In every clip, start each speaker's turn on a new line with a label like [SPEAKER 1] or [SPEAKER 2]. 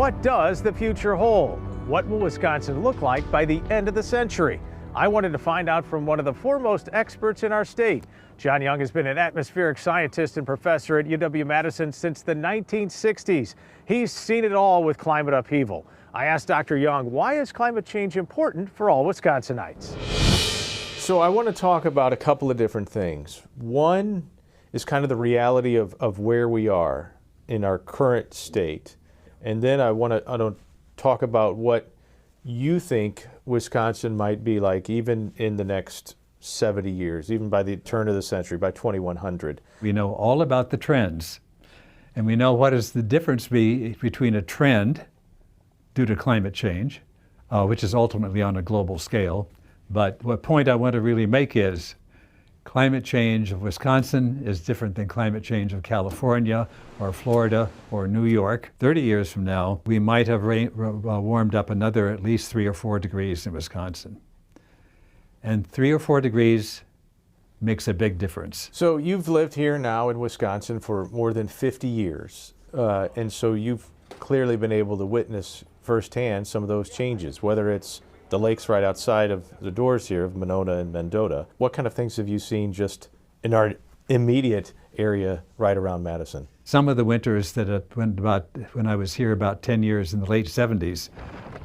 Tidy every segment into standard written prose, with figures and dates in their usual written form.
[SPEAKER 1] What does the future hold? What will Wisconsin look like by the end of the century? I wanted to find out from one of the foremost experts in our state. John Young has been an atmospheric scientist and professor at UW-Madison since the 1960s. He's seen it all with climate upheaval. I asked Dr. Young, why is climate change important for all Wisconsinites? So I want to talk about a couple of different things. One is kind of the reality of where we are in our current state. And then I want to talk about what you think Wisconsin might be like even in the next 70 years, even by the turn of the century, by 2100.
[SPEAKER 2] We know all about the trends, and we know what is the difference between a trend due to climate change, which is ultimately on a global scale. But what point I want to really make is climate change of Wisconsin is different than climate change of California or Florida or New York. 30 years from now, we might have warmed up another at least 3 or 4 degrees in Wisconsin. And 3 or 4 degrees makes a big difference. So
[SPEAKER 1] you've lived here now in Wisconsin for more than 50 years. And so you've clearly been able to witness firsthand some of those changes, whether it's the lakes right outside of the doors here of Monona and Mendota. What kind of things have you seen just in our immediate area right around Madison?
[SPEAKER 2] Some of the winters that when I was here about 10 years in the late 70s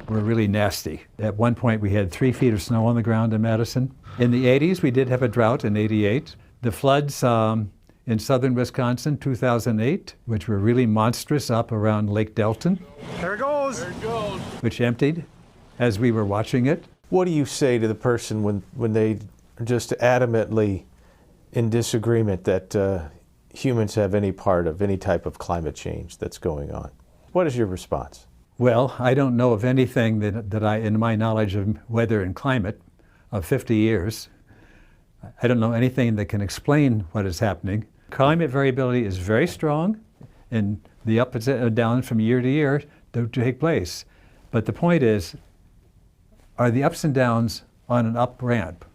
[SPEAKER 2] were really nasty. At one point we had 3 feet of snow on the ground in Madison. In the 80s we did have a drought in '88. The floods in southern Wisconsin, 2008, which were really monstrous up around Lake Delton.
[SPEAKER 1] There it goes! There it goes!
[SPEAKER 2] Which emptied as we were watching it.
[SPEAKER 1] What do you say to the person when they are just adamantly in disagreement that humans have any part of any type of climate change that's going on? What is your response?
[SPEAKER 2] Well, I don't know of anything that I, in my knowledge of weather and climate of 50 years, I don't know anything that can explain what is happening. Climate variability is very strong, and the ups and downs from year to year do take place. But the point is, are the ups and downs on an up ramp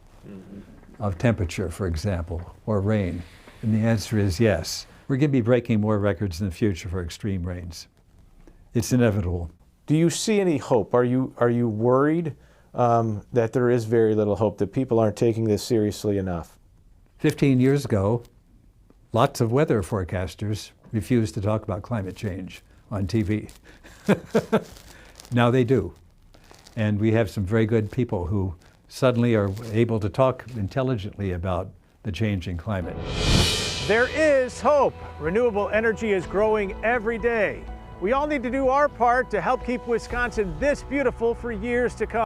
[SPEAKER 2] of temperature, for example, or rain? And the answer is yes. We're going to be breaking more records in the future for extreme rains. It's inevitable.
[SPEAKER 1] Do you see any hope? Are you worried that there is very little hope, that people aren't taking this seriously enough?
[SPEAKER 2] 15 years ago, lots of weather forecasters refused to talk about climate change on TV. Now they do. And we have some very good people who suddenly are able to talk intelligently about the changing climate. There is hope. Renewable energy is growing every day. We all need to do our part to help keep Wisconsin this beautiful for years to come.